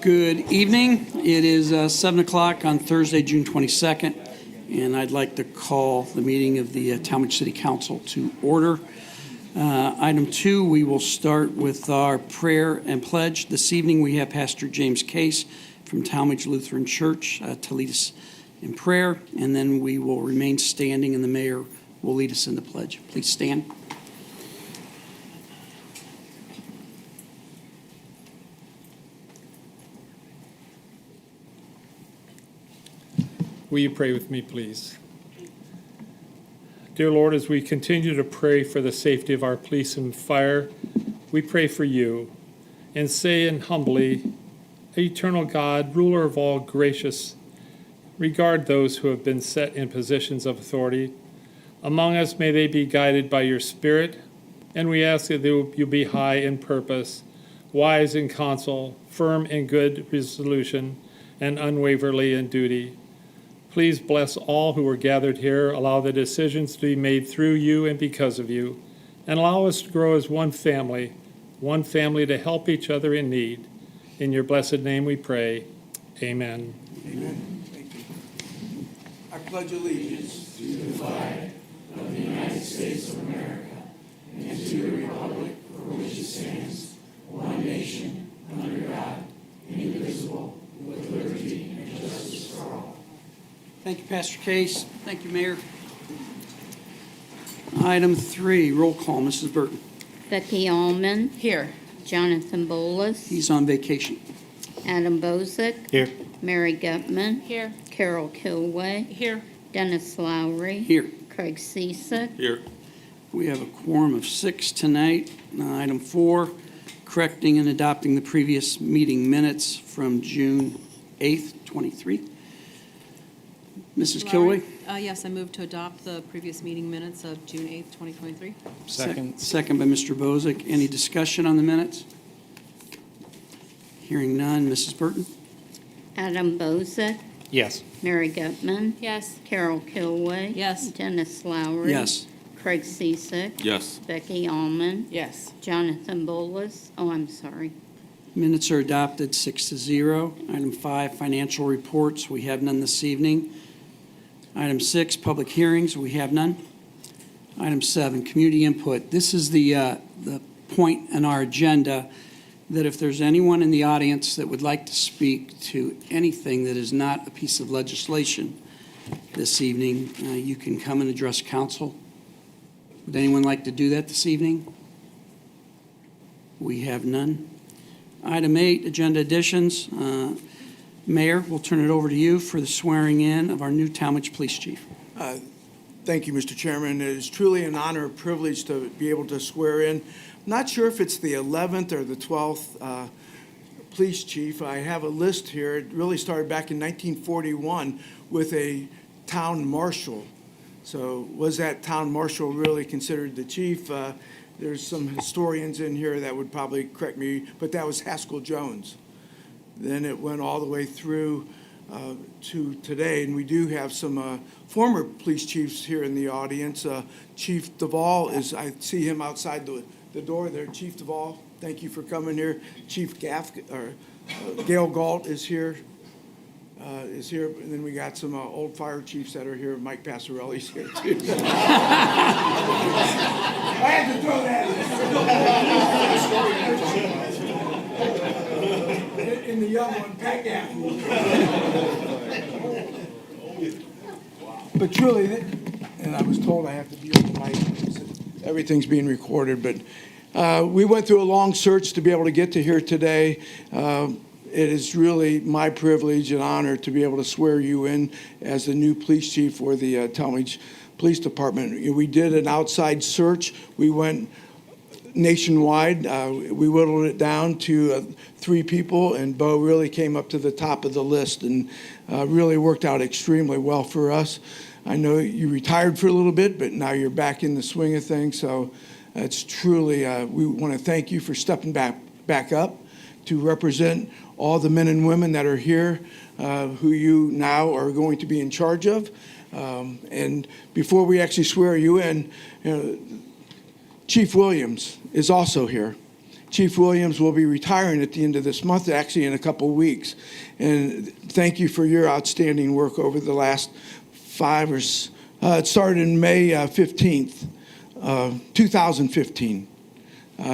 Good evening. It is 7 o'clock on Thursday, June 22nd, and I'd like to call the meeting of the Tallmadge City Council to order. Item 2, we will start with our prayer and pledge. This evening we have Pastor James Case from Tallmadge Lutheran Church to lead us in prayer, and then we will remain standing and the mayor will lead us in the pledge. Please stand. Will you pray with me, please? Dear Lord, as we continue to pray for the safety of our police and fire, we pray for you and say in humbly, Eternal God, ruler of all, gracious, regard those who have been set in positions of authority. Among us, may they be guided by your Spirit, and we ask that you be high in purpose, wise in counsel, firm in good resolution, and unwaverly in duty. Please bless all who are gathered here. Allow the decisions to be made through you and because of you. And allow us to grow as one family to help each other in need. In your blessed name we pray. Amen. Amen. Thank you. I pledge allegiance to the flag of the United States of America and to the republic for which it stands, one nation, under God, indivisible, with liberty and justice for all. Thank you, Pastor Case. Thank you, Mayor. Item 3, roll call. Mrs. Burton. Becky Allman. Here. Jonathan Bolus. He's on vacation. Adam Bozick. Here. Mary Gutman. Here. Carol Kilway. Here. Dennis Lowry. Here. Craig Ciesick. Here. We have a quorum of 6 tonight. Item 4, correcting and adopting the previous meeting minutes from June 8th, 23. Mrs. Kilway? Yes, I move to adopt the previous meeting minutes of June 8th, 2023. Second by Mr. Bozick. Any discussion on the minutes? Hearing none. Mrs. Burton? Adam Bozick. Yes. Mary Gutman. Yes. Carol Kilway. Yes. Dennis Lowry. Yes. Craig Ciesick. Yes. Becky Allman. Yes. Jonathan Bolus. Oh, I'm sorry. Minutes are adopted 6-0. Item 5, financial reports. We have none this evening. Item 6, public hearings. We have none. Item 7, community input. This is the point in our agenda that if there's anyone in the audience that would like to speak to anything that is not a piece of legislation this evening, you can come and address council. Would anyone like to do that this evening? We have none. Item 8, agenda additions. Mayor, we'll turn it over to you for the swearing in of our new Tallmadge Police Chief. Thank you, Mr. Chairman. It is truly an honor and privilege to be able to swear in. I'm not sure if it's the 11th or the 12th police chief. I have a list here. It really started back in 1941 with a town marshal. So was that town marshal really considered the chief? There's some historians in here that would probably correct me, but that was Haskell Jones. Then it went all the way through to today, and we do have some former police chiefs here in the audience. Chief Duvall is, I see him outside the door there. Chief Duvall, thank you for coming here. Chief Gail Galt is here. And then we got some old fire chiefs that are here. Mike Passarelli's here too. I had to throw that in. And the young one, Pat Gaffney. But truly, and I was told I have to be on the mic. Everything's being recorded, but we went through a long search to be able to get to here today. It is really my privilege and honor to be able to swear you in as the new police chief for the Tallmadge Police Department. We did an outside search. We went nationwide. We whittled it down to 3 people, and Bo really came up to the top of the list and really worked out extremely well for us. I know you retired for a little bit, but now you're back in the swing of things. So it's truly, we want to thank you for stepping back up to represent all the men and women that are here who you now are going to be in charge of. And before we actually swear you in, Chief Williams is also here. Chief Williams will be retiring at the end of this month, actually in a couple of weeks. And thank you for your outstanding work over the last it started in May 15th, 2015.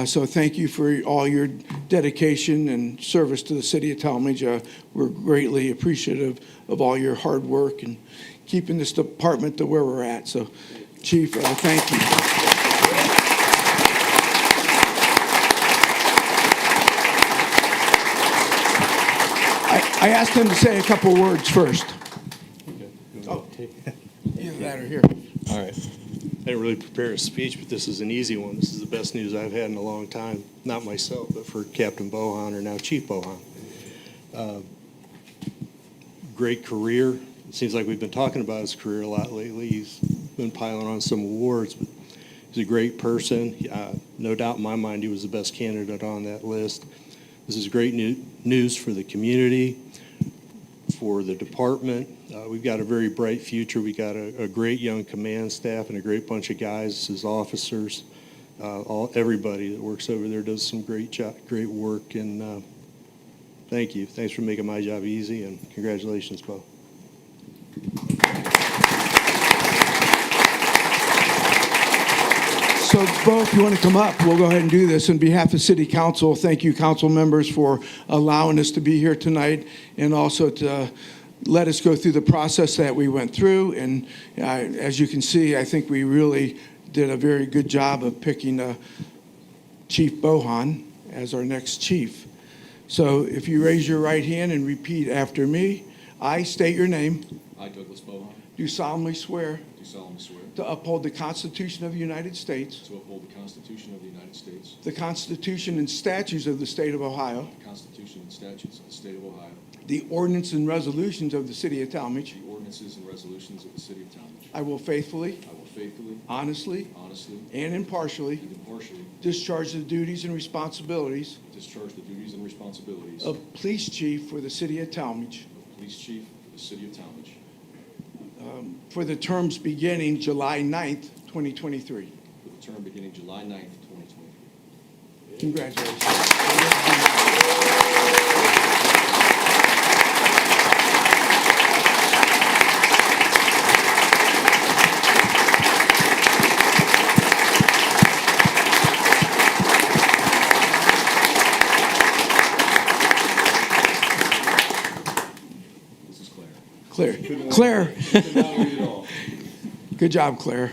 So thank you for all your dedication and service to the city of Tallmadge. We're greatly appreciative of all your hard work and keeping this department to where we're at. So, Chief, thank you. I asked him to say a couple words first. Oh, either that or here. All right. I didn't really prepare a speech, but this is an easy one. This is the best news I've had in a long time. Not myself, but for Captain Bohan, or now Chief Bohan. Great career. It seems like we've been talking about his career a lot lately. He's been piling on some awards, but he's a great person. No doubt in my mind he was the best candidate on that list. This is great news for the community, for the department. We've got a very bright future. We got a great young command staff and a great bunch of guys as officers. Everybody that works over there does some great work, and thank you. Thanks for making my job easy, and congratulations, Bo. So, Bo, if you want to come up, we'll go ahead and do this. On behalf of City Council, thank you, council members, for allowing us to be here tonight, and also to let us go through the process that we went through. And as you can see, I think we really did a very good job of picking Chief Bohan as our next chief. So if you raise your right hand and repeat after me, I state your name. I, Douglas Bohan, Do solemnly swear do solemnly swear to uphold the Constitution of the United States, to uphold the Constitution of the United States, the Constitution and statutes of the State of Ohio, the Constitution and statutes of the State of Ohio, the ordinance and resolutions of the City of Tallmadge. the ordinances and resolutions of the City of Tallmadge. I will faithfully, I will faithfully, honestly, honestly, and impartially and impartially discharge the duties and responsibilities discharge the duties and responsibilities of Police Chief for the City of Tallmadge of Police Chief for the City of Tallmadge for the terms beginning July 9th, 2023. for the term beginning July 9th, 2023. Congratulations. This is Claire. Claire. Could not read it all. Good job, Claire.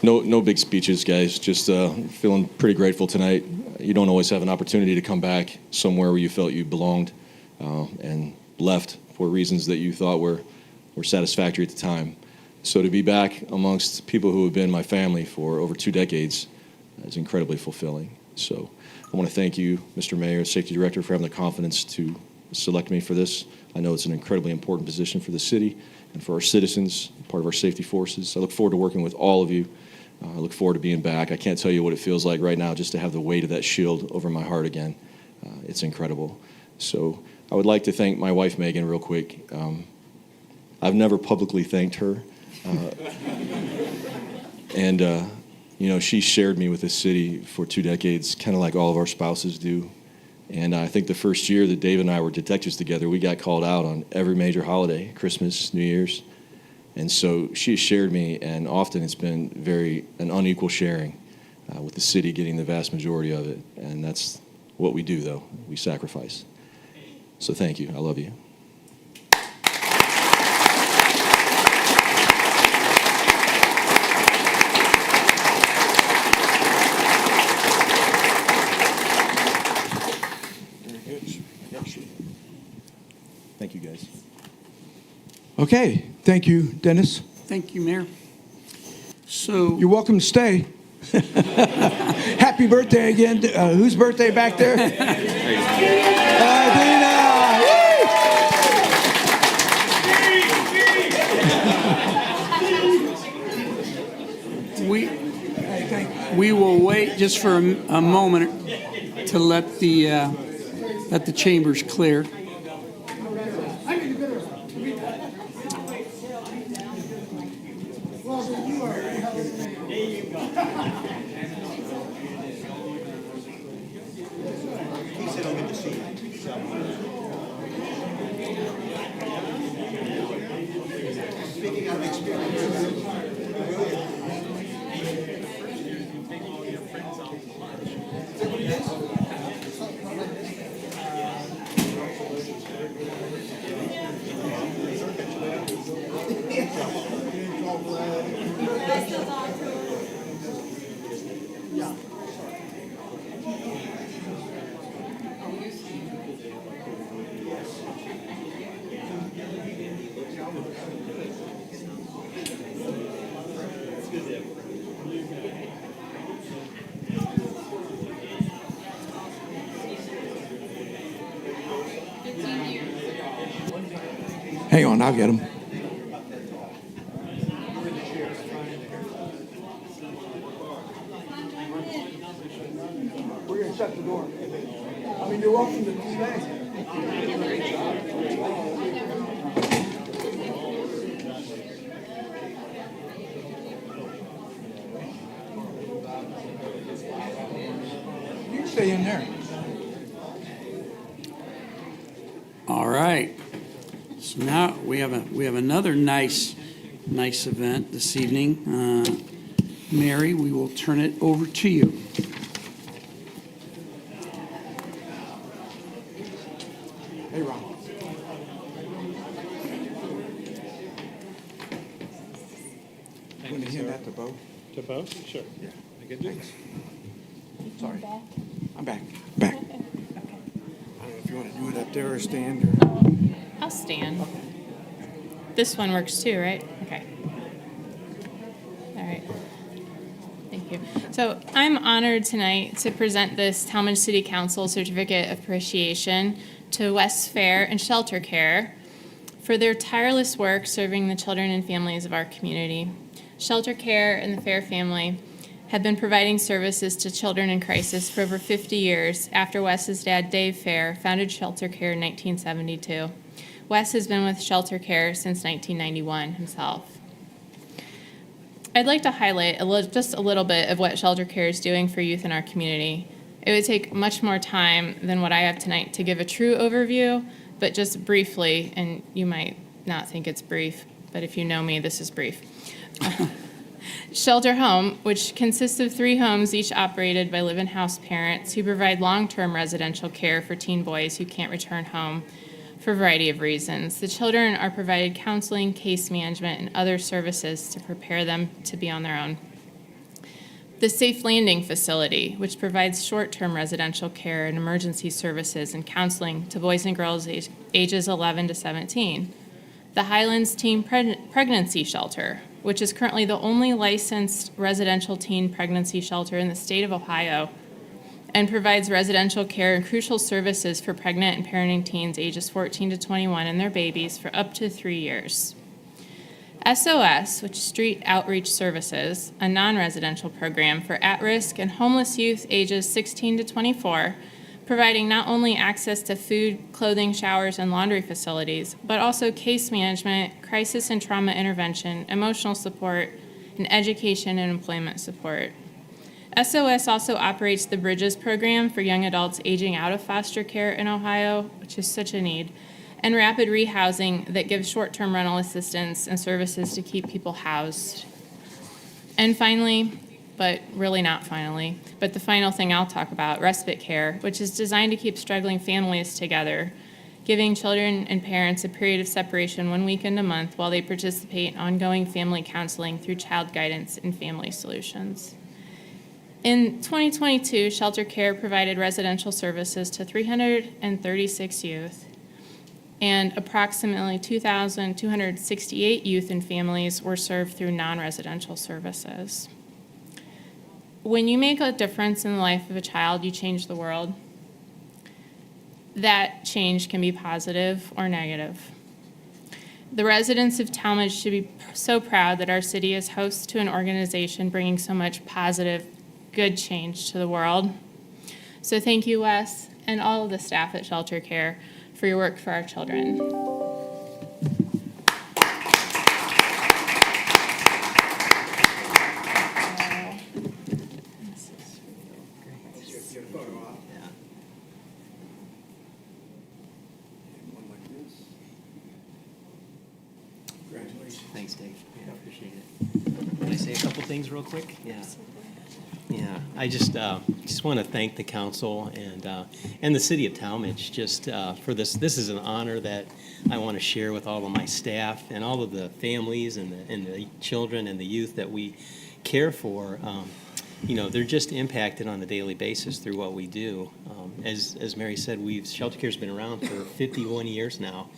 No big speeches, guys. Just feeling pretty grateful tonight. You don't always have an opportunity to come back somewhere where you felt you belonged and left for reasons that you thought were satisfactory at the time. So to be back amongst people who have been my family for over 2 decades is incredibly fulfilling. So I want to thank you, Mr. Mayor, Safety Director, for having the confidence to select me for this. I know it's an incredibly important position for the city and for our citizens, part of our safety forces. I look forward to working with all of you. I look forward to being back. I can't tell you what it feels like right now just to have the weight of that shield over my heart again. It's incredible. So I would like to thank my wife, Megan, real quick. I've never publicly thanked her. And you know, she shared me with the city for 2 decades, kind of like all of our spouses do. And I think the first year that Dave and I were detectives together, we got called out on every major holiday, Christmas, New Year's. And so she has shared me, and often it's been an unequal sharing with the city getting the vast majority of it. And that's what we do, though. We sacrifice. So thank you. I love you. Thank you, guys. Okay, thank you, Dennis. Thank you, Mayor. So, You're welcome to stay. Happy birthday again. Whose birthday back there? we will wait just for a moment to let the chambers clear. Hang on, I'll get them. We're going to shut the door. I mean, you're welcome to stay. You can stay in there. All right. So now we have another nice event this evening. Mary, we will turn it over to you. Hey, Ron. Want to hand that to Bo? To both? Sure. Yeah. I can do this. Sorry. I'm back. Back. I don't know if you want to do it up there or stand or. I'll stand. This one works too, right? Okay. All right. Thank you. So I'm honored tonight to present this Tallmadge City Council Certificate of Appreciation to West Fair and Shelter Care for their tireless work serving the children and families of our community. Shelter Care and the Fair family have been providing services to children in crisis for over 50 years after Wes's dad, Dave Fair, founded Shelter Care in 1972. Wes has been with Shelter Care since 1991 himself. I'd like to highlight just a little bit of what Shelter Care is doing for youth in our community. It would take much more time than what I have tonight to give a true overview, but just briefly, and you might not think it's brief, but if you know me, this is brief. Shelter Home, which consists of 3 homes, each operated by live-in house parents who provide long-term residential care for teen boys who can't return home for a variety of reasons. The children are provided counseling, case management, and other services to prepare them to be on their own. The Safe Landing Facility, which provides short-term residential care and emergency services and counseling to boys and girls ages 11 to 17. The Highlands Teen Pregnancy Shelter, which is currently the only licensed residential teen pregnancy shelter in the state of Ohio, and provides residential care and crucial services for pregnant and parenting teens ages 14 to 21 and their babies for up to 3 years. SOS, which is Street Outreach Services, a non-residential program for at-risk and homeless youth ages 16 to 24, providing not only access to food, clothing, showers, and laundry facilities, but also case management, crisis and trauma intervention, emotional support, and education and employment support. SOS also operates the Bridges program for young adults aging out of foster care in Ohio, which is such a need, and rapid rehousing that gives short-term rental assistance and services to keep people housed. And finally, but really not finally, but the final thing I'll talk about, respite care, which is designed to keep struggling families together, giving children and parents a period of separation 1 weekend a month while they participate in ongoing family counseling through child guidance and family solutions. In 2022, Shelter Care provided residential services to 336 youth, and approximately 2,268 youth and families were served through non-residential services. When you make a difference in the life of a child, you change the world. That change can be positive or negative. The residents of Tallmadge should be so proud that our city is host to an organization bringing so much positive, good change to the world. So thank you, Wes, and all of the staff at Shelter Care for your work for our children. Thanks, Dave. Yeah, I appreciate it. Can I say a couple things real quick? Yeah. Yeah, I just want to thank the council and the city of Tallmadge just for this. This is an honor that I want to share with all of my staff and all of the families and the children and the youth that we care for. You know, they're just impacted on a daily basis through what we do. As Mary said, Shelter Care's been around for 51 years now.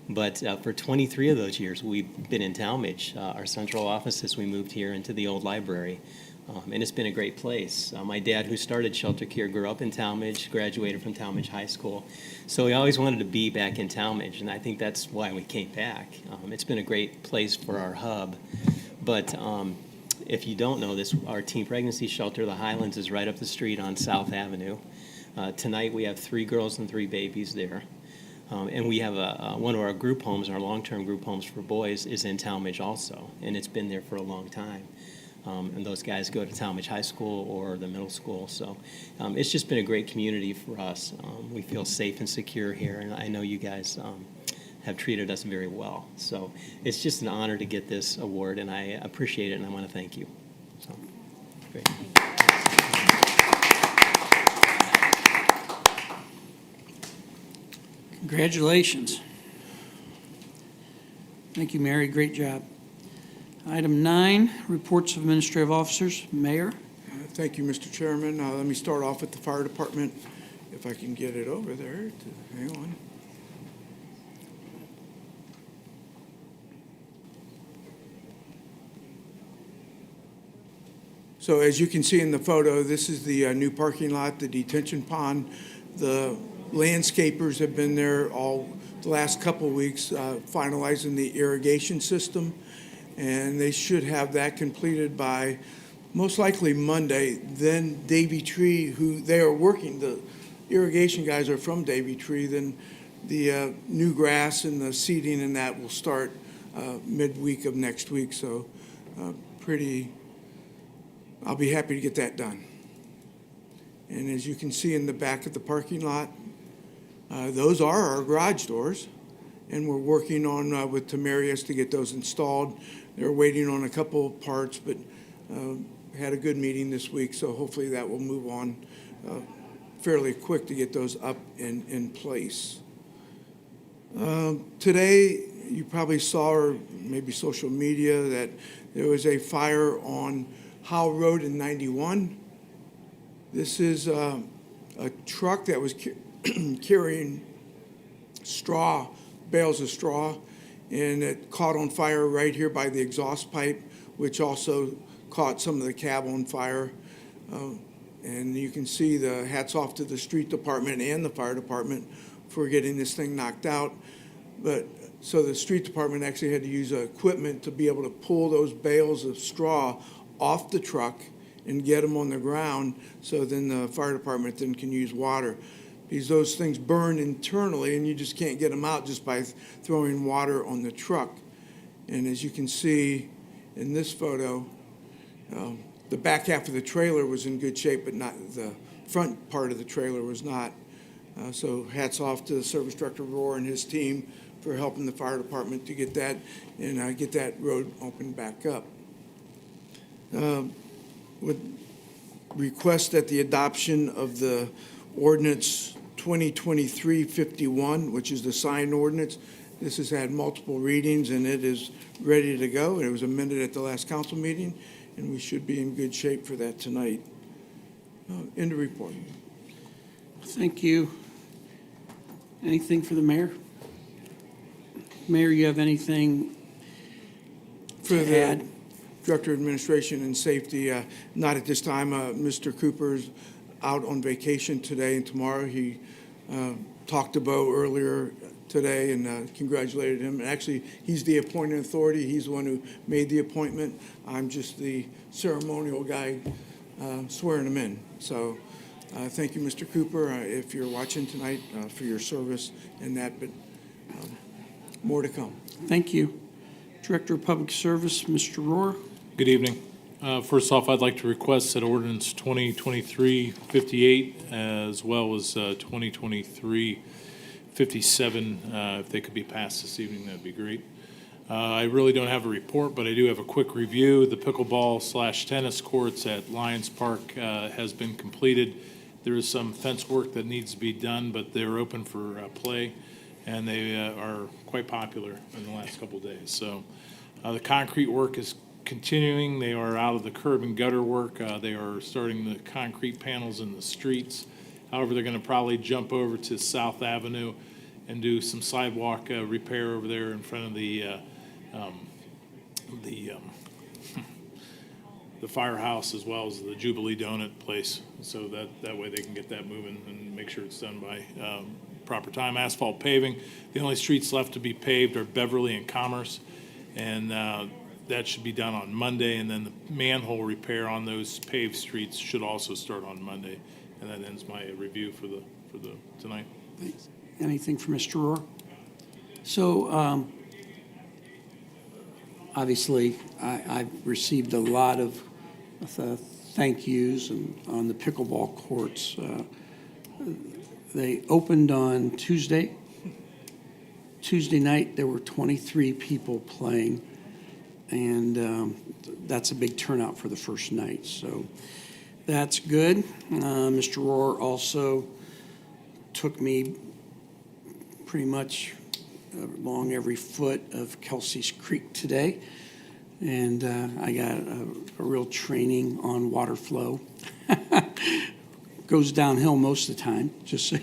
But for 23 of those years, we've been in Tallmadge. Our central office, as we moved here into the old library, And it's been a great place. My dad, who started Shelter Care, grew up in Tallmadge, graduated from Tallmadge High School. So he always wanted to be back in Tallmadge, and I think that's why we came back. It's been a great place for our hub. But if you don't know this, our teen pregnancy shelter, the Highlands, is right up the street on South Avenue. Tonight we have 3 girls and 3 babies there. And we have one of our group homes, our long-term group homes for boys, is in Tallmadge also, and it's been there for a long time. And those guys go to Tallmadge High School or the middle school. So it's just been a great community for us. We feel safe and secure here, and I know you guys have treated us very well. So it's just an honor to get this award, and I appreciate it, and I want to thank you. So, great. Congratulations. Thank you, Mary. Great job. Item 9, reports of administrative officers. Mayor? Thank you, Mr. Chairman. Let me start off with the fire department, if I can get it over there. Hang on. So as you can see in the photo, this is the new parking lot, the detention pond. The landscapers have been there all the last couple of weeks finalizing the irrigation system, and they should have that completed by most likely Monday. Then Davy Tree, who they are working, the irrigation guys are from Davy Tree, then the new grass and the seeding and that will start midweek of next week. So I'll be happy to get that done. And as you can see in the back of the parking lot, those are our garage doors, and we're working on with Tamarius to get those installed. They're waiting on a couple of parts, but had a good meeting this week, so hopefully that will move on fairly quick to get those up in place. Today, you probably saw, or maybe social media, that there was a fire on Howe Road in 91. This is a truck that was carrying straw, bales of straw, and it caught on fire right here by the exhaust pipe, which also caught some of the cab on fire. And you can see the hats off to the street department and the fire department for getting this thing knocked out. But so the street department actually had to use equipment to be able to pull those bales of straw off the truck and get them on the ground, so then the fire department then can use water. Because those things burn internally, and you just can't get them out just by throwing water on the truck. And as you can see in this photo, the back half of the trailer was in good shape, but not the front part of the trailer was not. So hats off to the service director Rohr and his team for helping the fire department to get that and get that road opened back up. Would request that the adoption of the ordinance 2023-51, which is the sign ordinance. This has had multiple readings, and it is ready to go. It was amended at the last council meeting, and we should be in good shape for that tonight. End of report. Thank you. Anything for the mayor? Mayor, you have anything For to the add? Director of Administration and Safety, not at this time. Mr. Cooper's out on vacation today and tomorrow. He talked to Bo earlier today and congratulated him. And actually, he's the appointing authority. He's the one who made the appointment. I'm just the ceremonial guy swearing him in. So thank you, Mr. Cooper, if you're watching tonight, for your service and that, but more to come. Thank you. Director of Public Service, Mr. Rohr. Good evening. First off, I'd like to request that ordinance 2023-58 as well as 2023-57, if they could be passed this evening, that'd be great. I really don't have a report, but I do have a quick review. The pickleball/tennis courts at Lions Park has been completed. There is some fence work that needs to be done, but they're open for play, and they are quite popular in the last couple of days. So the concrete work is continuing. They are out of the curb and gutter work. They are starting the concrete panels in the streets. However, they're going to probably jump over to South Avenue and do some sidewalk repair over there in front of the the firehouse as well as the Jubilee Donut place. So that way they can get that moving and make sure it's done by proper time. Asphalt paving, the only streets left to be paved are Beverly and Commerce. And that should be done on Monday. And then the manhole repair on those paved streets should also start on Monday. And that ends my review for the tonight. Thanks. Anything for Mr. Rohr? So, obviously, I've received a lot of thank yous on the pickleball courts. They opened on Tuesday. Tuesday night, there were 23 people playing, and that's a big turnout for the first night. So that's good. Mr. Rohr also took me pretty much along every foot of Kelsey's Creek today, and I got a real training on water flow. Goes downhill most of the time, just so.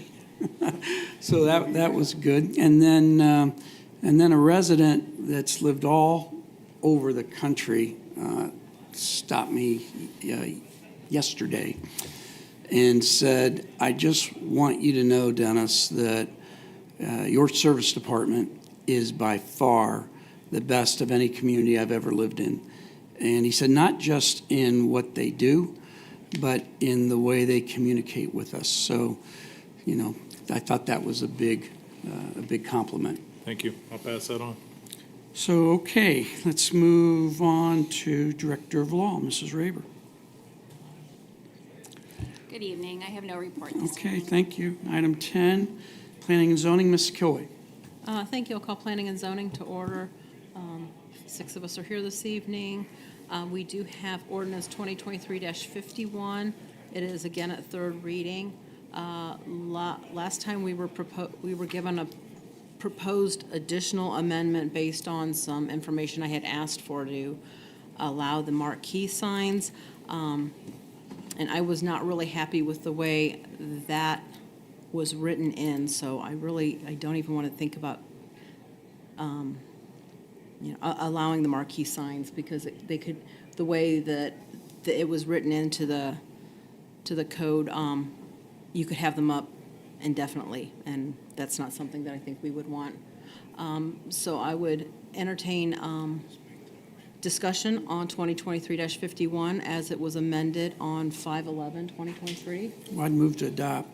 So that was good, and then a resident that's lived all over the country stopped me yesterday and said, "I just want you to know, Dennis, that your service department is by far the best of any community I've ever lived in." And he said, not just in what they do, but in the way they communicate with us. So, I thought that was a big compliment. Thank you. I'll pass that on. So, okay, let's move on to Director of Law, Mrs. Raber. Good evening. I have no report this Okay, evening. thank you. Item 10, Planning and Zoning, Ms. Kilway. Thank you. I'll call Planning and Zoning to order. 6 of us are here this evening. We do have ordinance 2023-51. It is again at third reading. Last time we were given a proposed additional amendment based on some information I had asked for to allow the marquee signs. And I was not really happy with the way that was written in, so I don't even want to think about allowing the marquee signs, because the way that it was written into the code, you could have them up indefinitely, and that's not something that I think we would want. So I would entertain discussion on 2023-51 as it was amended on 5/11/2023. I'd move to adopt.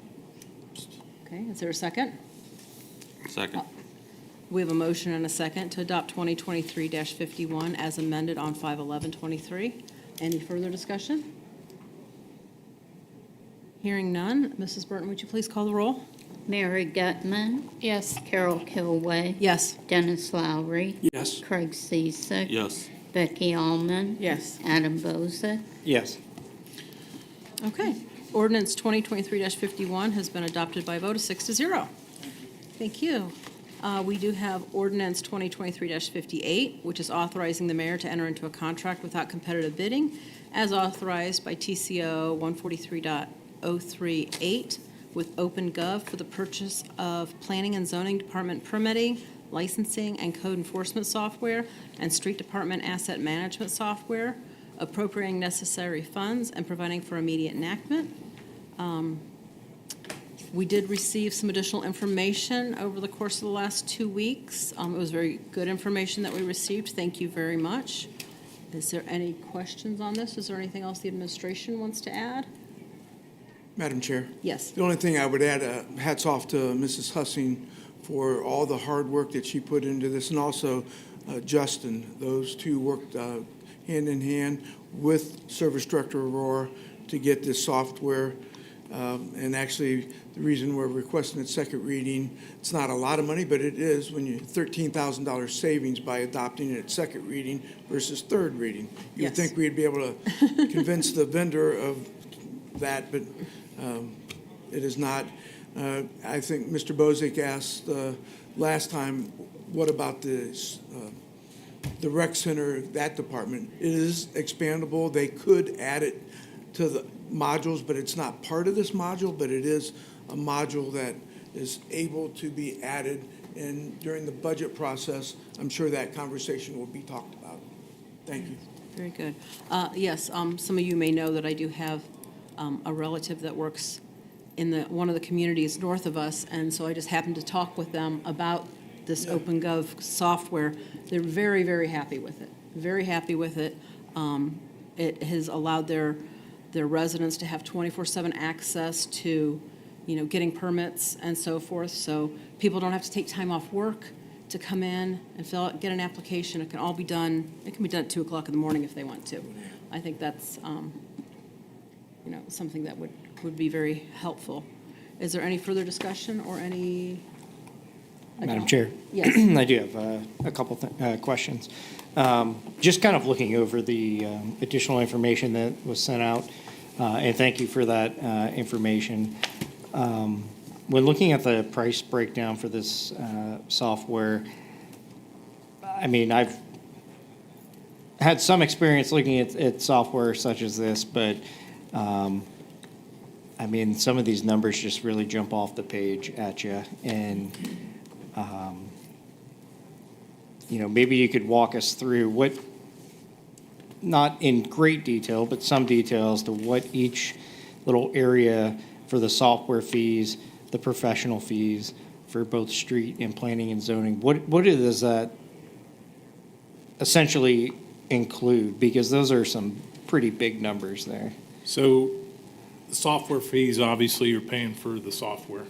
Okay, is there a second? Second. We have a motion and a second to adopt 2023-51 as amended on 5/11/23. Any further discussion? Hearing none. Mrs. Burton, would you please call the roll? Mary Gutman, Yes. Carol Kilway, Yes. Dennis Lowry, Yes. Craig Ciesick, Yes. Becky Allman, Yes. Adam Bozick. Yes. Okay. Ordinance 2023-51 has been adopted by a vote of 6-0. Thank you. We do have ordinance 2023-58, which is authorizing the mayor to enter into a contract without competitive bidding as authorized by TCO 143.038 with OpenGov for the purchase of Planning and Zoning Department permitting, licensing, and code enforcement software, and Street Department asset management software, appropriating necessary funds, and providing for immediate enactment. We did receive some additional information over the course of the last 2 weeks. It was very good information that we received. Thank you very much. Is there any questions on this? Is there anything else the administration wants to add? Madam Chair, Yes. the only thing I would add, hats off to Mrs. Hussing for all the hard work that she put into this, and also Justin. Those two worked hand in hand with Service Director Aurora to get this software. And actually, the reason we're requesting its second reading, it's not a lot of money, but it is when you $13,000 savings by adopting it at second reading versus third reading. You'd Yes. think we'd be able to convince the vendor of that, but it is not. I think Mr. Bozick asked last time, what about the rec center, that department? It is expandable. They could add it to the modules, but it's not part of this module, but it is a module that is able to be added. And during the budget process, I'm sure that conversation will be talked about. Thank you. Very good. Yes, some of you may know that I do have a relative that works in one of the communities north of us, and so I just happened to talk with them about this OpenGov software. They're very, very happy with it. Very happy with it. It has allowed their residents to have 24/7 access to, getting permits and so forth. So people don't have to take time off work to come in and get an application. It can all be done. It can be done at 2:00 in the morning if they want to. I think that's, something that would be very helpful. Is there any further discussion or any? Madam Chair? Yes. I do have a couple questions. Just kind of looking over the additional information that was sent out, and thank you for that information. When looking at the price breakdown for this software, I mean, I've had some experience looking at software such as this, but I mean, some of these numbers just really jump off the page at you. And, maybe you could walk us through what, not in great detail, but some details to what each little area for the software fees, the professional fees for both street and planning and zoning, what does that essentially include? Because those are some pretty big numbers there. So the software fees, obviously, you're paying for the software.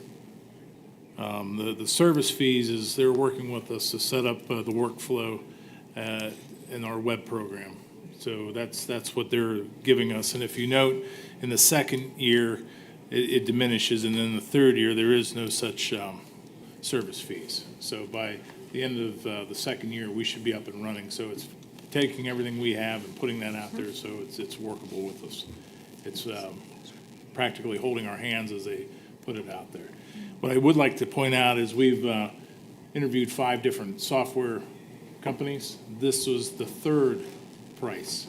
The service fees is they're working with us to set up the workflow in our web program. So that's what they're giving us. And if you note, in the second year, it diminishes, and then the third year, there is no such service fees. So by the end of the second year, we should be up and running. So it's taking everything we have and putting that out there so it's workable with us. It's practically holding our hands as they put it out there. What I would like to point out is we've interviewed 5 different software companies. This was the third price.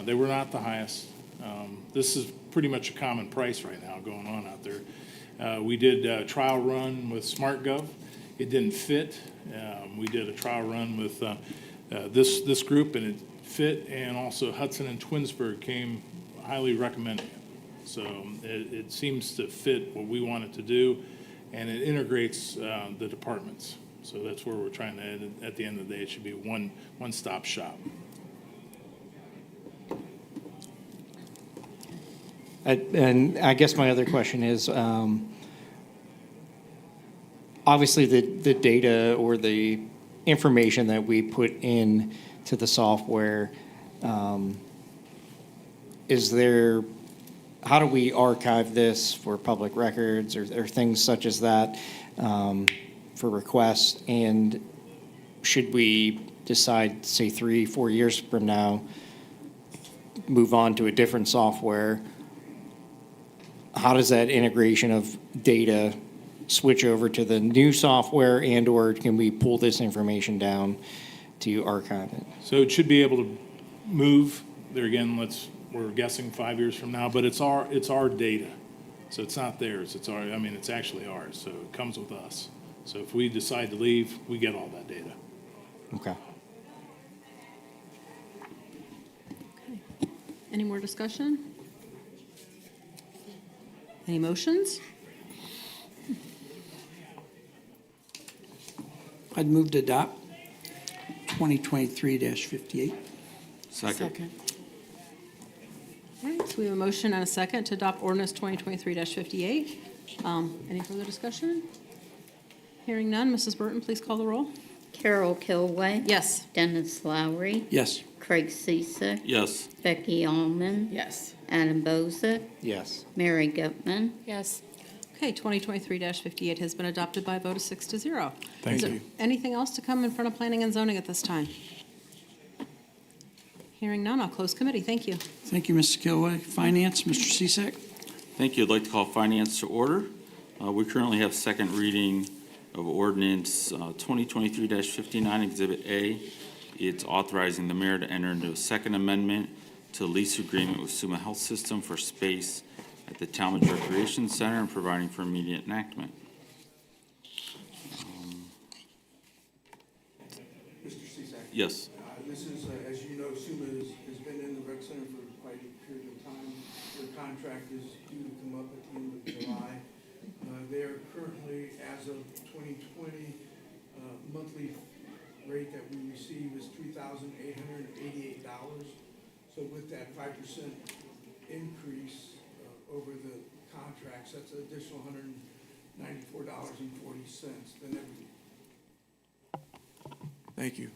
They were not the highest. This is pretty much a common price right now going on out there. We did a trial run with SmartGov. It didn't fit. We did a trial run with this group, and it fit, and also Hudson and Twinsburg came highly recommending it. So it seems to fit what we want it to do, and it integrates the departments. So that's where we're trying to, at the end of the day, it should be a one-stop shop. And I guess my other question is, obviously the data or the information that we put in to the software, how do we archive this for public records or things such as that for requests? And should we decide, say, 3-4 years from now, move on to a different software, how does that integration of data switch over to the new software, and or can we pull this information down to archive it? So it should be able to move. There again, we're guessing 5 years from now, but it's our data. So it's not theirs. It's actually ours. So it comes with us. So if we decide to leave, we get all that data. Okay. Any more discussion? Any motions? I'd move to adopt 2023-58. Second. All right, so we have a motion and a second to adopt ordinance 2023-58. Any further discussion? Hearing none, Mrs. Burton, please call the roll. Carol Kilway. Yes. Dennis Lowry. Yes. Craig Ciesick. Yes. Becky Allman. Yes. Adam Bozick. Yes. Mary Gutman. Yes. Okay, 2023-58 has been adopted by a vote of 6-0. Thank Is there you. anything else to come in front of planning and zoning at this time? Hearing none, I'll close committee. Thank you. Thank you, Mrs. Kilway. Finance, Mr. Ciesick. Thank you. I'd like to call finance to order. We currently have second reading of ordinance 2023-59, Exhibit A. It's authorizing the mayor to enter into a second amendment to lease agreement with Suma Health System for space at the Tallmadge Recreation Center and providing for immediate enactment. Mr. Ciesick. Yes. This is, as you know, SUMA has been period of time. Their contract is due to come up at the end of July. They are currently, as of 2020, monthly rate that we receive is $3,888. So with that 5% increase over the contracts, that's an additional $194.40. Thank you.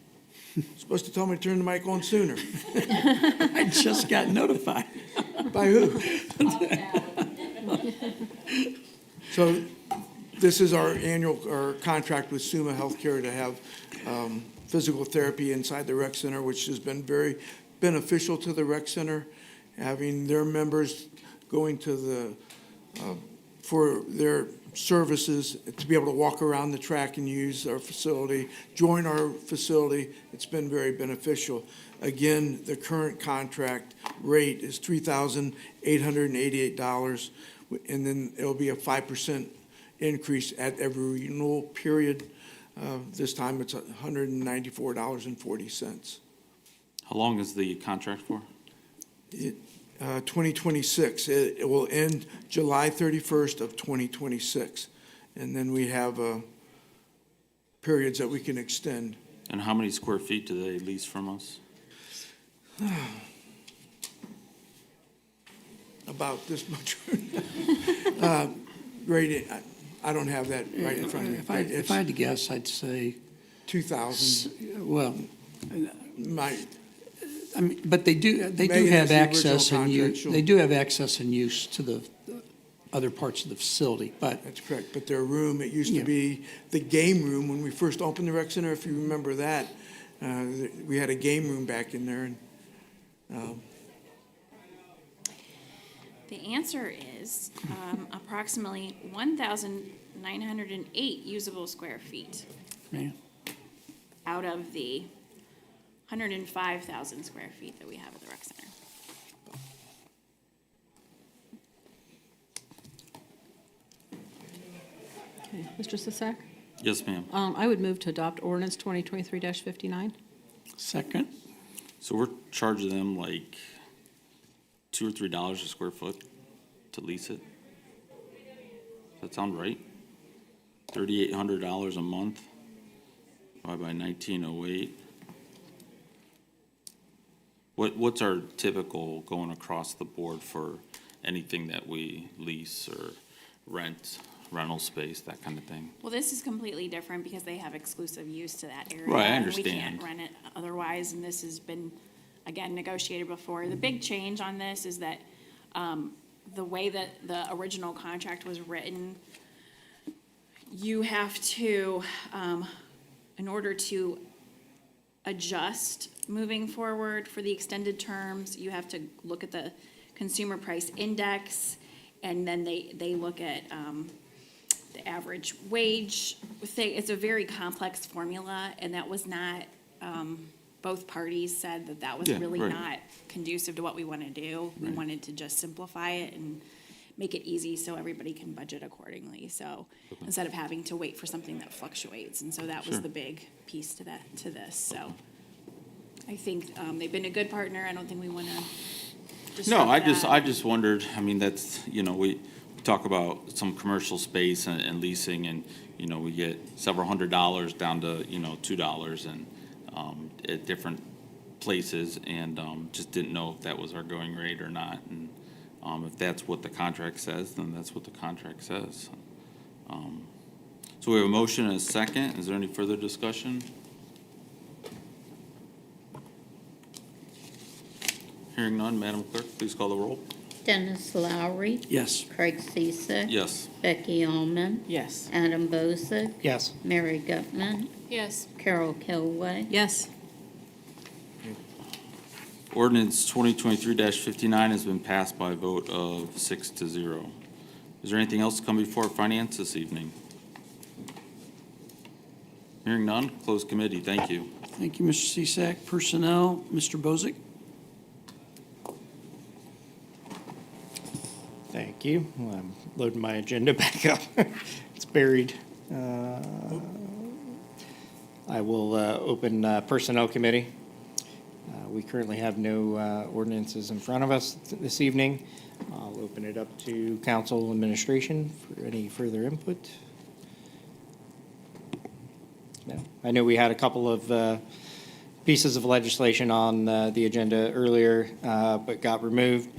Supposed to tell me to turn the mic on sooner. I just got notified. By who? So this is our annual contract with Summa Healthcare to have physical therapy inside the rec center, which has been very beneficial to the rec center, having their members going to the, for their services, to be able to walk around the track and use our facility, join our facility. It's been very beneficial. Again, the current contract rate is $3,888, and then it'll be a 5% increase at every renewal period. This time it's $194.40. How long is the contract for? 2026. It will end July 31st of 2026. And then we have periods that we can extend. And how many square feet do they lease from us? About this much. Rated, I don't have that right in front of me. If I had to guess, I'd say, 2,000. well, My, I mean, but they do have Megan has the access original and contract, use, she'll- they do have access and use to the other parts of the facility, but that's correct. But their room, it used to Yeah. be the game room when we first opened the rec center, if you remember that. We had a game room back in there. And The answer is approximately 1,908 usable square feet yeah. out of the 105,000 square feet that we have at the rec center. Okay, Mr. Sisak? Yes, ma'am. I would move to adopt ordinance 2023-59. Second, So we're charging them like $2 or $3 a square foot to lease it? Does that sound right? $3,800 a month, divided by 1908. What's our typical going across the board for anything that we lease or rental space, that kind of thing? Well, this is completely different because they have exclusive use to that area. Right, I and understand. We can't rent it otherwise, and this has been, again, negotiated before. The big change on this is that the way that the original contract was written, you have to, in order to adjust moving forward for the extended terms, you have to look at the consumer price index, and then they look at the average wage. It's a very complex formula, and that was not, both parties said that that was Yeah, really right. not conducive to what we want to do. We Right. wanted to just simplify it and make it easy so everybody can budget accordingly. So instead of having to wait for something that fluctuates, and so that was Sure. the big piece to this. So I think they've been a good partner. I don't think we want to No, I disrupt that. just wondered, I mean, that's, we talk about some commercial space and leasing, and, we get several $100s down to, $2 and, at different places, and, just didn't know if that was our going rate or not, and, if that's what the contract says, then that's what the contract says. So we have a motion and a second. Is there any further discussion? Hearing none, Madam Clerk, please call the roll. Dennis Lowry, yes. Craig Ciesick. Yes. Becky Allman, Yes. Adam Bozick, Yes. Mary Gutman, Yes. Carol Kilway. Yes. Ordinance 2023-59 has been passed by a vote of 6-0. Is there anything else to come before finance this evening? Hearing none, close committee. Thank you. Thank you, Mr. Cisak. Personnel, Mr. Bozick. Thank you. Well, I'm loading my agenda back up. It's buried. I will open Personnel Committee. We currently have no ordinances in front of us this evening. I'll open it up to council administration for any further input. No. I know we had a couple of pieces of legislation on the agenda earlier, but got removed.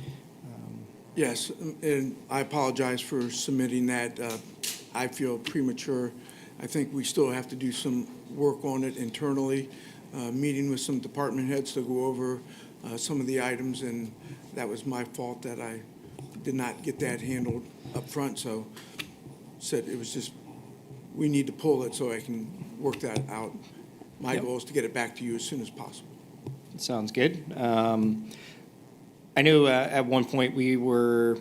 Yes, and I apologize for submitting that. I feel premature. I think we still have to do some work on it internally, meeting with some department heads to go over some of the items, and that was my fault that I did not get that handled up front. So said it was just, we need to pull it so I can work that out. My Yep. goal is to get it back to you as soon as possible. Sounds good. I know at one point we were,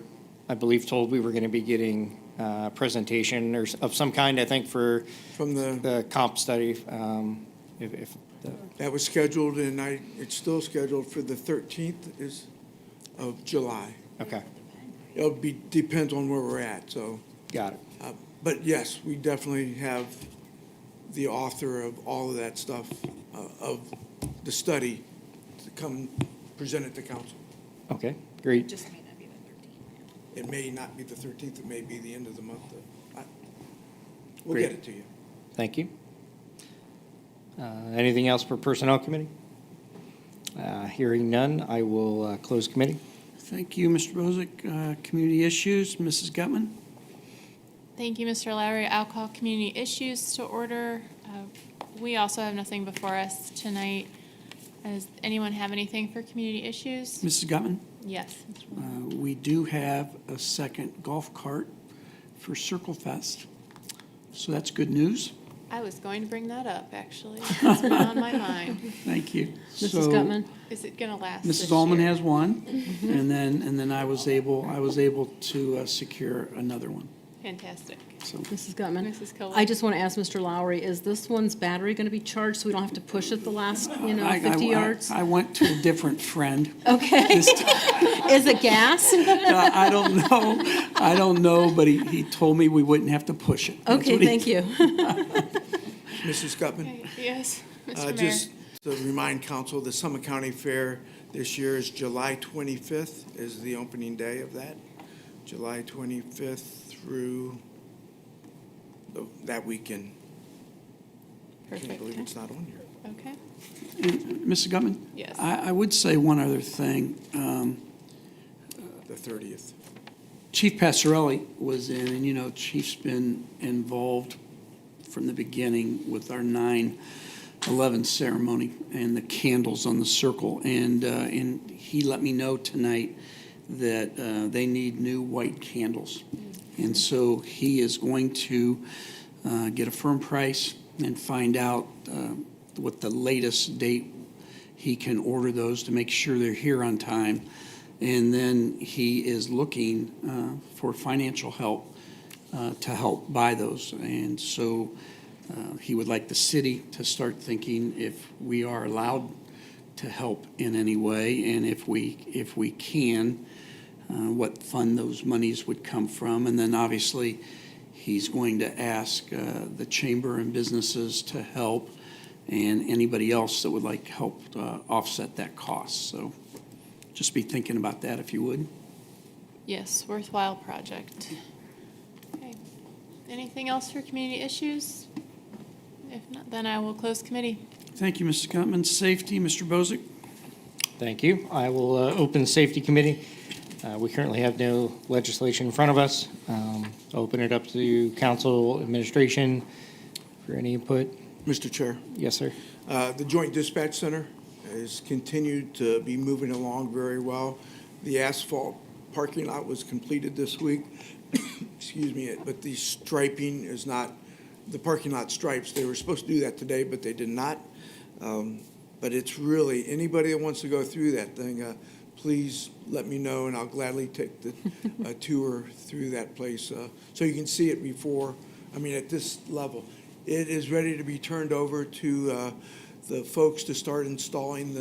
I believe, told we were going to be getting a presentation or of some kind, I think, for From the comp study. If that was scheduled, and it's still scheduled for the 13th of July. okay, It'll depends on where we're at, so. got it. But yes, we definitely have the author of all of that stuff, of the study, to come present it to council. Okay, great. Just may not be the 13th. It may not be the 13th, it may be the end of the month. We'll Great. get it to you. Thank you. Anything else for Personnel Committee? Hearing none, I will close committee. Thank you, Mr. Bozick. Community issues, Mrs. Gutman. Thank you, Mr. Lowry. I'll call community issues to order. We also have nothing before us tonight. Does anyone have anything for community issues? Mrs. Gutman, Yes. we do have a second golf cart for Circle Fest, so that's good news. I was going to bring that up, actually. It's been on my mind. Thank you. Mrs. So, Gutman? Is it going to last this Mrs. Allman year? has one, and then I was able to secure another one. Fantastic. So Mrs. Gutman? Mrs. Cullen? I just want to ask Mr. Lowry, is this one's battery going to be charged so we don't have to push it the last, 50 yards? I went to a different friend. Okay. This time. Is it gas? I don't know, but he told me we wouldn't have to push it. That's Okay, what he- thank you. Mrs. Gutman? Okay, yes, Mr. Mayor. Just to remind council, the Summit County Fair this year is July 25th is the opening day of that. July 25th through that weekend. I can't believe Perfect. it's not on here. Okay. Mrs. Gutman? Yes. I would say one other thing. The 30th. Chief Passarelli was in, and Chief's been involved from the beginning with our 9/11 ceremony and the candles on the circle. And he let me know tonight that they need new white candles. And so he is going to get a firm price and find out what the latest date he can order those to make sure they're here on time. And then he is looking for financial help to help buy those. And so he would like the city to start thinking if we are allowed to help in any way, and if we can, what fund those monies would come from. And then obviously, he's going to ask the chamber and businesses to help, and anybody else that would like help offset that cost. So just be thinking about that if you would. Yes, worthwhile project. Okay. Anything else for community issues? If not, then I will close committee. Thank you, Mrs. Gutman. Safety, Mr. Bozick. Thank you. I will open the Safety Committee. We currently have no legislation in front of us. Open it up to council administration for any input. Mr. Chair, Yes, sir. the Joint Dispatch Center has continued to be moving along very well. The asphalt parking lot was completed this week, excuse me, but the striping is not, the parking lot stripes, they were supposed to do that today, but they did not. But it's really, anybody that wants to go through that thing, please let me know, and I'll gladly take the tour through that place so you can see it before, at this level. It is ready to be turned over to the folks to start installing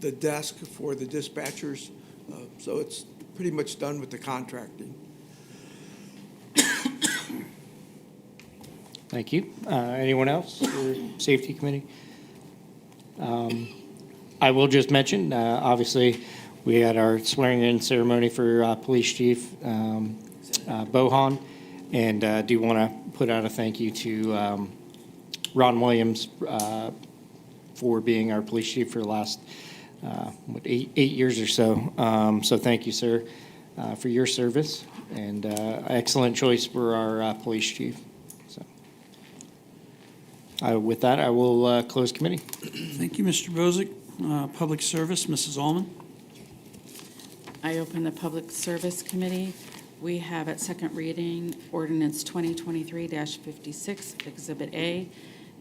the desk for the dispatchers. So it's pretty much done with the contracting. Thank you. Anyone else for Safety Committee? I will just mention, obviously, we had our swearing-in ceremony for Police Chief Bohan, and do want to put out a thank you to Ron Williams for being our police chief for the last, 8 years or so. So thank you, sir, for your service, and excellent choice for our police chief. So, with that, I will close committee. Thank you, Mr. Bozick. Public Service, Mrs. Allman. I open the Public Service Committee. We have at second reading ordinance 2023-56, Exhibit A,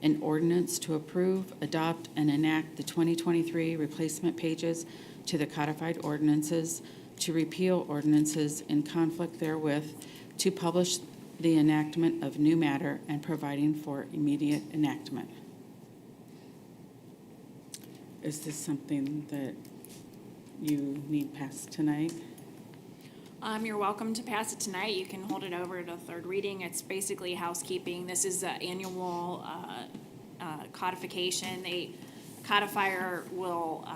an ordinance to approve, adopt, and enact the 2023 replacement pages to the codified ordinances, to repeal ordinances in conflict therewith, to publish the enactment of new matter, and providing for immediate enactment. Is this something that you need passed tonight? You're welcome to pass it tonight. You can hold it over to third reading. It's basically housekeeping. This is the annual codification. The codifier will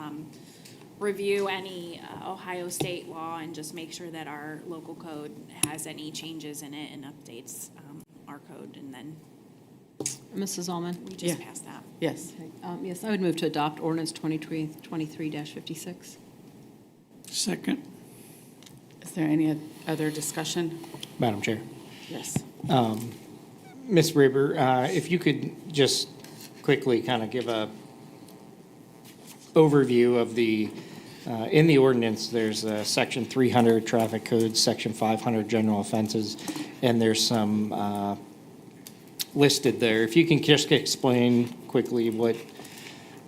review any Ohio state law and just make sure that our local code has any changes in it and updates our code, and then Mrs. Allman? we just Yeah. pass that. Yes. Yes, I would move to adopt ordinance 2023-56. Second. Is there any other discussion? Madam Chair. Yes. Ms. Raber, if you could just quickly kind of give a overview of the, in the ordinance, there's section 300 traffic codes, section 500 general offenses, and there's some listed there. If you can just explain quickly what,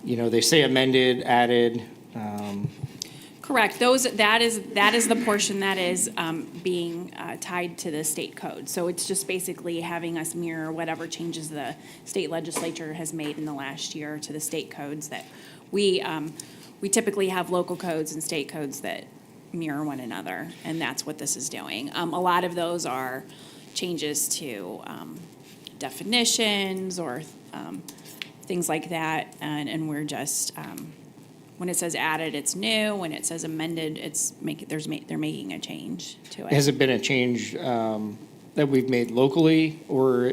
they say amended, added. Correct. That is the portion that is being tied to the state code. So it's just basically having us mirror whatever changes the state legislature has made in the last year to the state codes that we typically have local codes and state codes that mirror one another, and that's what this is doing. A lot of those are changes to definitions or things like that, and we're just when it says added, it's new. When it says amended, they're making a change to it. Has it been a change that we've made locally, or?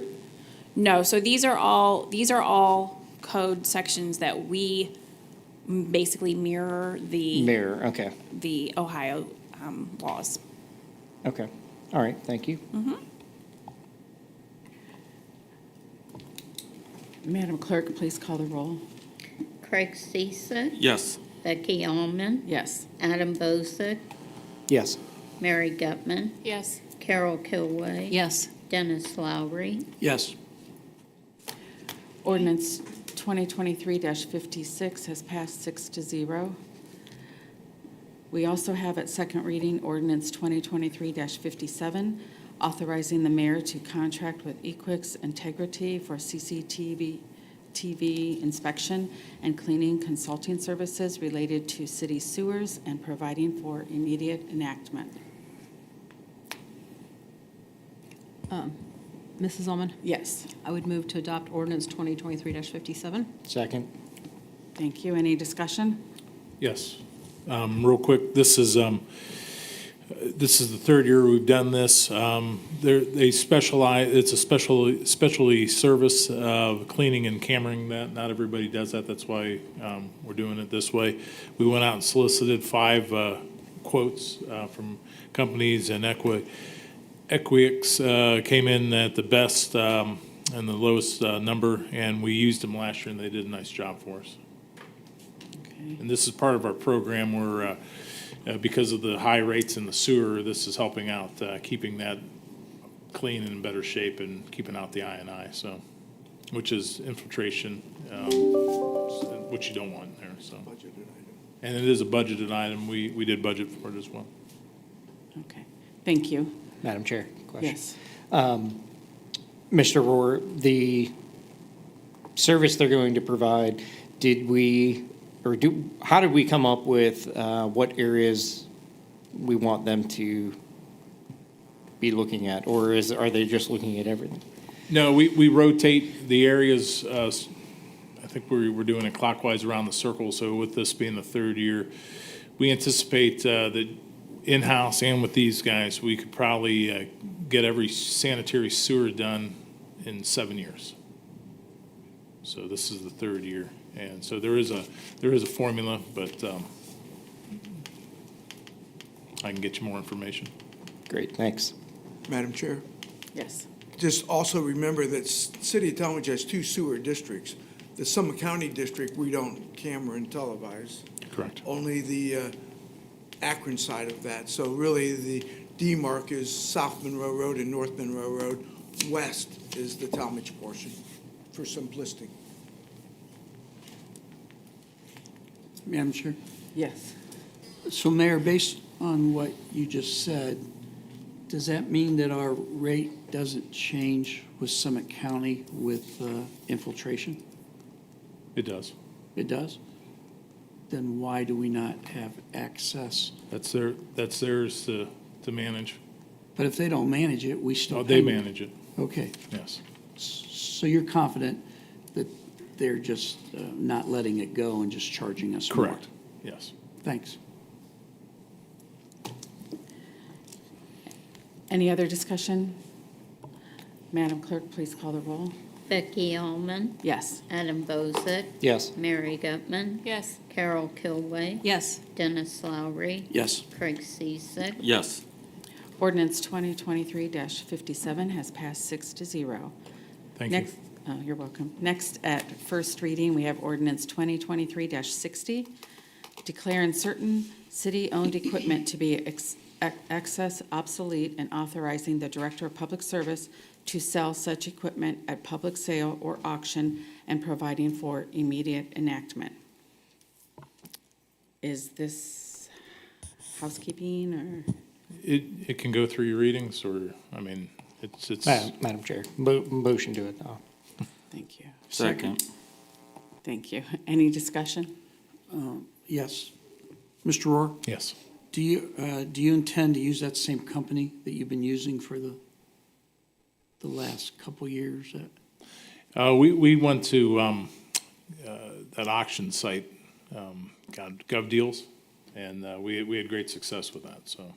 No, so these are all code sections that we basically mirror Mirror, okay, the Ohio laws. okay. All right, thank you. Madam Clerk, please call the roll. Craig Ciesick, Yes. Becky Allman, Yes. Adam Bozick, Yes. Mary Gutman, Yes. Carol Kilway. Yes. Dennis Lowry. Yes. Ordinance 2023-56 has passed 6-0. We also have at second reading ordinance 2023-57, authorizing the mayor to contract with Equix Integrity for CCTV inspection and cleaning consulting services related to city sewers and providing for immediate enactment. Mrs. Allman? Yes. I would move to adopt ordinance 2023-57. Second. Thank you. Any discussion? Yes. Real quick, this is the third year we've done this. They specialize, it's a specialty service of cleaning and cammering that. Not everybody does that. That's why we're doing it this way. We went out and solicited 5 quotes from companies, and Equix came in at the best and the lowest number, and we used them last year, and they did a nice job for us. Okay. And this is part of our program where, because of the high rates in the sewer, this is helping out, keeping that clean and in better shape and keeping out the I&I, so, which is infiltration, which you don't want in there, so. And it is a budgeted item. We did budget for it as well. Okay. Thank you. Madam Chair, question. Yes. Mr. Rohr, the service they're going to provide, how did we come up with what areas we want them to be looking at? Or are they just looking at everything? No, we rotate the areas, I think we're doing it clockwise around the circle, so with this being the third year, we anticipate that in-house and with these guys, we could probably get every sanitary sewer done in 7 years. So this is the third year, and so there is a formula, but I can get you more information. Great, thanks. Madam Chair, Yes. just also remember that City of Tallmadge has 2 sewer districts. The Summit County District, we don't camera and televise, Correct. only the Akron side of that. So really, the demarc is South Monroe Road and North Monroe Road. West is the Tallmadge portion, for simplicity. Madam Chair? Yes. So Mayor, based on what you just said, does that mean that our rate doesn't change with Summit County with infiltration? It does. It does? Then why do we not have access? That's theirs to manage. But if they don't manage it, we still Oh, pay they them. manage it, Okay, yes. so you're confident that they're just not letting it go and just charging us more? Correct, yes. Thanks. Any other discussion? Madam Clerk, please call the roll. Becky Allman, Yes. Adam Bozick, Yes. Mary Gutman, Yes. Carol Kilway, Yes. Dennis Lowry, Yes. Craig Ciesick, Yes. Ordinance 2023-57 has passed 6-0. Thank you. Next, you're welcome. Next, at first reading, we have ordinance 2023-60, declaring certain city-owned equipment to be excess, obsolete, and authorizing the Director of Public Service to sell such equipment at public sale or auction and providing for immediate enactment. Is this housekeeping or? It can go through your readings, or, I mean, it's. Madam Chair, motion to it, though. Thank you. Second. Thank you. Any discussion? Yes. Mr. Rohr, Yes. do you intend to use that same company that you've been using for the last couple years? We went to that auction site, Gov Deals, and we had great success with that, so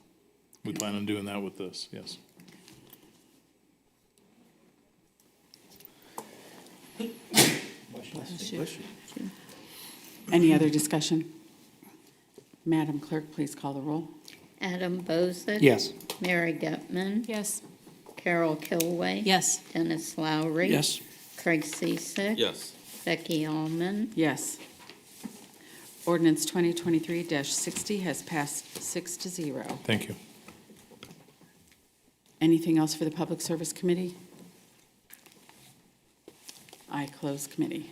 we plan on doing that with this, yes. Any other discussion? Madam Clerk, please call the roll. Adam Bozick. Yes. Mary Gutman, Yes. Carol Kilway. Yes. Dennis Lowry. Yes. Craig Ciesick. Yes. Becky Allman, Yes. Ordinance 2023-60 has passed 6-0. Thank you. Anything else for the Public Service Committee? I close committee.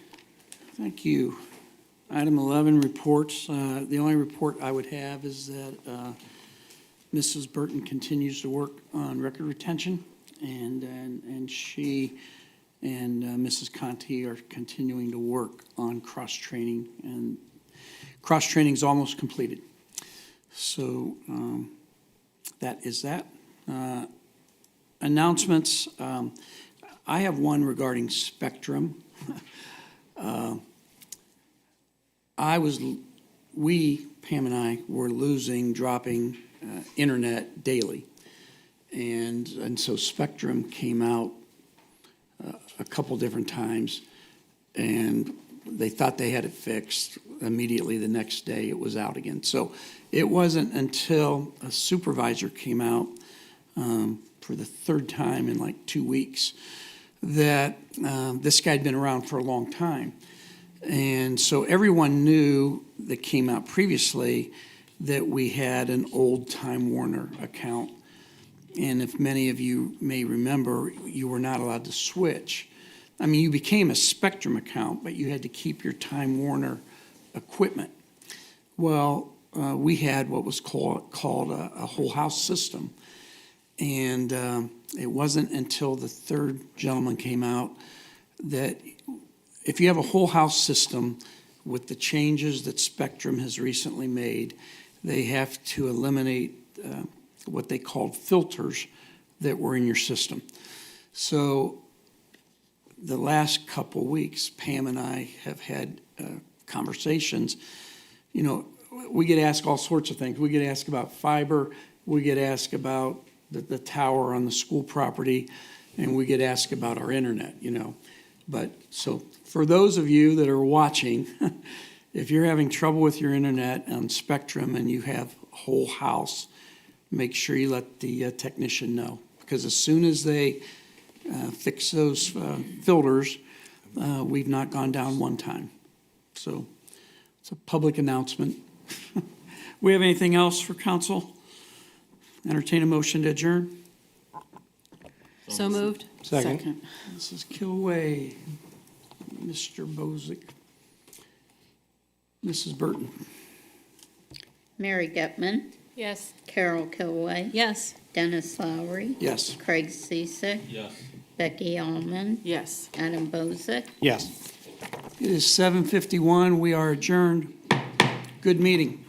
Thank you. Item 11, reports. The only report I would have is that Mrs. Burton continues to work on record retention, and she and Mrs. Conti are continuing to work on cross-training, and cross-training is almost completed. So that is that. Announcements. I have one regarding Spectrum. Pam and I, were dropping internet daily. And so Spectrum came out a couple different times, and they thought they had it fixed. Immediately the next day, it was out again. So it wasn't until a supervisor came out for the third time in like 2 weeks that this guy had been around for a long time. And so everyone knew that came out previously that we had an old Time Warner account. And if many of you may remember, you were not allowed to switch. I mean, you became a Spectrum account, but you had to keep your Time Warner equipment. Well, we had what was called a whole house system. And it wasn't until the third gentleman came out that if you have a whole house system with the changes that Spectrum has recently made, they have to eliminate what they called filters that were in your system. So the last couple weeks, Pam and I have had conversations. You know, we get asked all sorts of things. We get asked about fiber, we get asked about the tower on the school property, and we get asked about our internet, you know. But, so, for those of you that are watching, if you're having trouble with your internet on Spectrum and you have a whole house, make sure you let the technician know. Because as soon as they fix those filters, we've not gone down one time. So it's a public announcement. We have anything else for council? Entertain a motion to adjourn. So moved. Second. Mrs. Kilway, Mr. Bozick, Mrs. Burton. Mary Getman, Yes. Carol Kilway, Yes. Dennis Lowry, Yes. Craig Ciesick, Yes. Becky Allman, Yes. Adam Bozick. Yes. It is 7:51. We are adjourned. Good meeting.